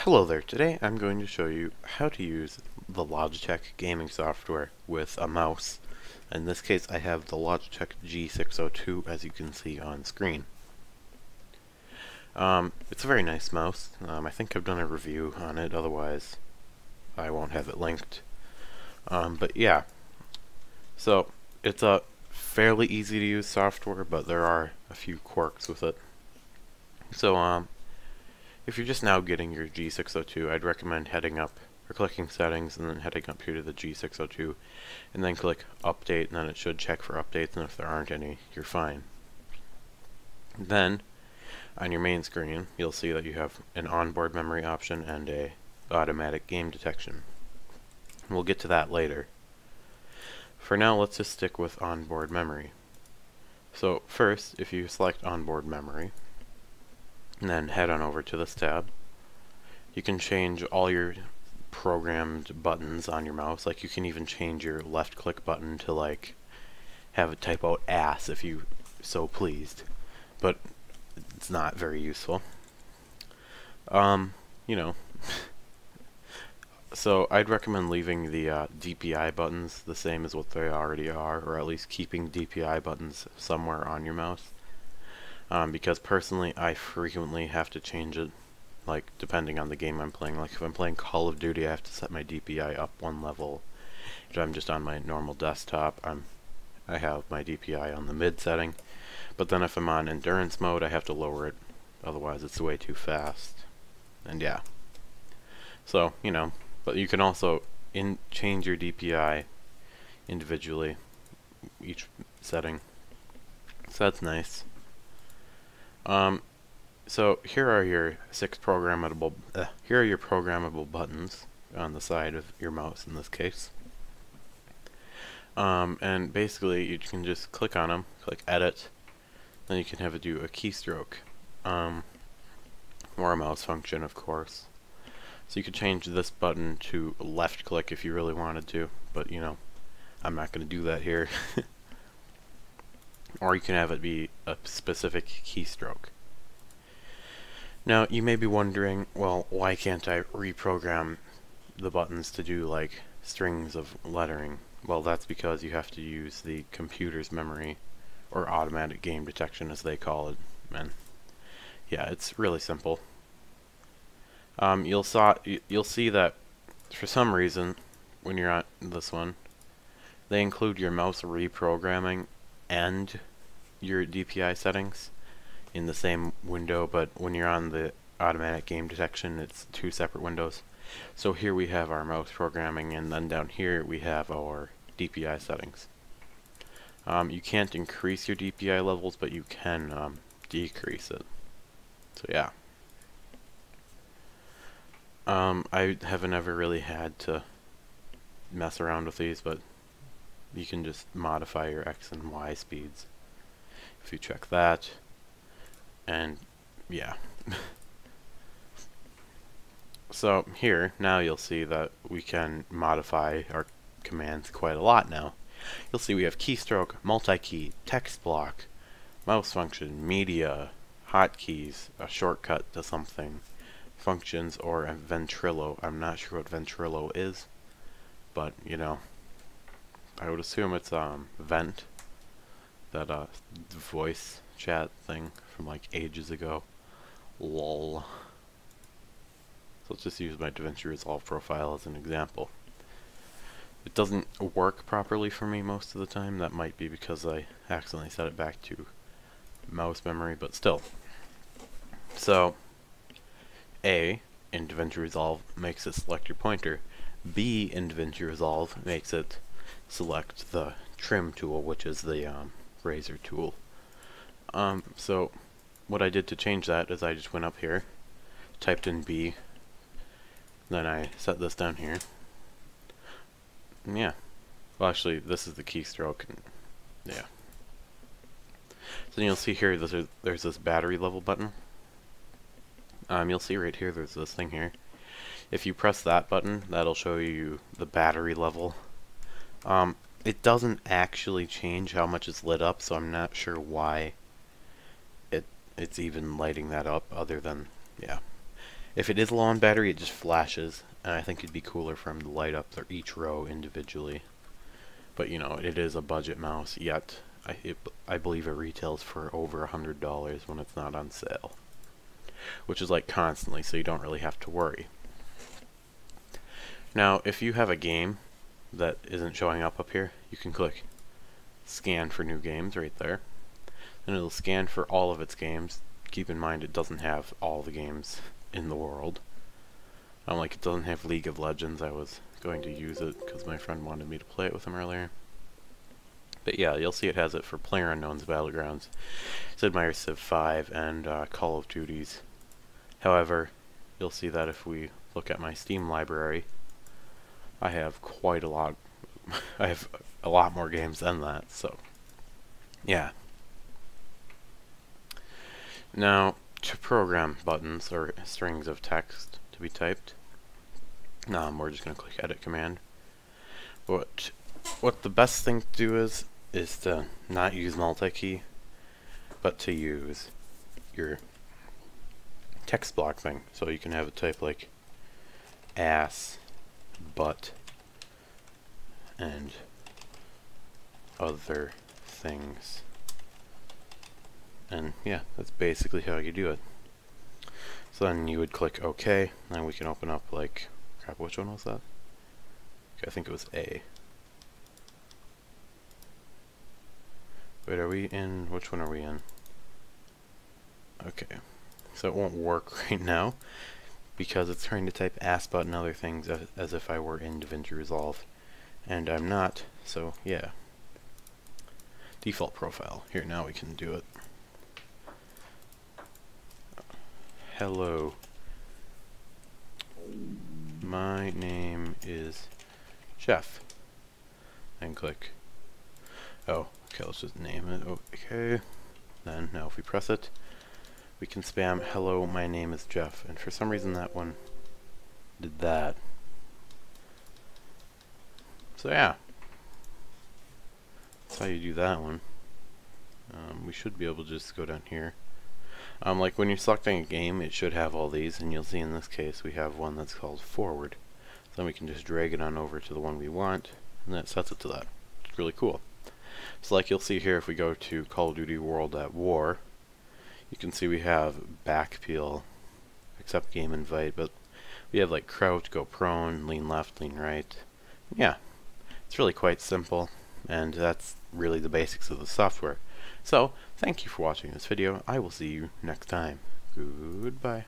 Hello there, today I'm going to show you how to use the Logitech Gaming Software with a mouse. In this case I have the Logitech G602 as you can see on screen. It's a very nice mouse. I think I've done a review on it, otherwise I won't have it linked. But yeah, so it's a fairly easy to use software, but there are a few quirks with it. So if you're just now getting your G602, I'd recommend heading up or clicking settings and then heading up here to the G602 and then click update, and then it should check for updates, and if there aren't any, you're fine. Then on your main screen you'll see that you have an onboard memory option and a automatic game detection. We'll get to that later. For now, let's just stick with onboard memory. So first, if you select onboard memory and then head on over to this tab, you can change all your programmed buttons on your mouse. Like, you can even change your left click button to like have it type out ass if you so pleased, but it's not very useful. You know, so I'd recommend leaving the DPI buttons the same as what they already are, or at least keeping DPI buttons somewhere on your mouse. Because personally I frequently have to change it, like depending on the game I'm playing. Like if I'm playing Call of Duty, I have to set my DPI up one level. If I'm just on my normal desktop, I have my DPI on the mid setting. But then if I'm on endurance mode, I have to lower it, otherwise it's way too fast. And yeah. So, you know, but you can also change your DPI individually, each setting. So that's nice. So here are your programmable buttons on the side of your mouse in this case. And basically you can just click on them, click edit, then you can have it do a keystroke, or a mouse function, of course. So you could change this button to left click if you really wanted to, but you know, I'm not going to do that here. Or you can have it be a specific keystroke. Now you may be wondering, well, why can't I reprogram the buttons to do like strings of lettering? Well, that's because you have to use the computer's memory, or automatic game detection as they call it. And yeah, it's really simple. You'll see that for some reason when you're on this one, they include your mouse reprogramming and your DPI settings in the same window, but when you're on the automatic game detection, it's two separate windows. So here we have our mouse programming, and then down here we have our DPI settings. You can't increase your DPI levels, but you can decrease it. So yeah. I haven't ever really had to mess around with these, but you can just modify your X and Y speeds if you check that. And yeah. So here, now you'll see that we can modify our commands quite a lot now. You'll see we have keystroke, multi-key, text block, mouse function, media, hotkeys, a shortcut to something, functions, or a ventrilo. I'm not sure what ventrilo is, but you know, I would assume it's vent, that voice chat thing from like ages ago. Lol. So let's just use my DaVinci Resolve profile as an example. It doesn't work properly for me most of the time. That might be because I accidentally set it back to mouse memory, but still. So A in DaVinci Resolve makes it select your pointer. B in DaVinci Resolve makes it select the trim tool, which is the razor tool. So what I did to change that is I just went up here, typed in B, then I set this down here. And yeah. Well, actually, this is the keystroke. And yeah. So then you'll see here there's this battery level button. You'll see right here there's this thing here. If you press that button, that'll show you the battery level. It doesn't actually change how much it's lit up, so I'm not sure why it's even lighting that up, other than, yeah. If it is low on battery, it just flashes, and I think it'd be cooler for them to light up each row individually. But you know, it is a budget mouse, yet I believe it retails for over $100 when it's not on sale, which is like constantly, so you don't really have to worry. Now, if you have a game that isn't showing up here, you can click Scan for New Games right there, and it'll scan for all of its games. Keep in mind it doesn't have all the games in the world. Like it doesn't have League of Legends. I was going to use it because my friend wanted me to play it with him earlier. But yeah, you'll see it has it for PlayerUnknown's Battlegrounds, Sid Meier's Civ 5, and Call of Duty's. However, you'll see that if we look at my Steam library, I have quite a lot. I have a lot more games than that, so yeah. Now, to program buttons or strings of text to be typed, we're just going to click Edit Command. What the best thing to do is to not use multi-key, but to use your text block thing. So you can have it type like ass, butt, and other things. And yeah, that's basically how you do it. So then you would click OK, and we can open up like, crap, which one was that? Okay, I think it was A. Wait, are we in, which one are we in? Okay, so it won't work right now because it's trying to type ass, butt, and other things as if I were in DaVinci Resolve, and I'm not, so yeah. Default profile. Here, now we can do it. Hello. My name is Jeff. And click. Oh, okay, let's just name it. Okay. Then, now if we press it, we can spam, hello, my name is Jeff. And for some reason that one did that. So yeah. That's how you do that one. We should be able to just go down here. Like when you're selecting a game, it should have all these, and you'll see in this case we have one that's called forward. So then we can just drag it on over to the one we want, and that sets it to that. It's really cool. So like you'll see here, if we go to Call of Duty World at War, you can see we have back peel, accept game invite, but we have like crouch, go prone, lean left, lean right. Yeah, it's really quite simple, and that's really the basics of the software. So, thank you for watching this video. I will see you next time. Goodbye.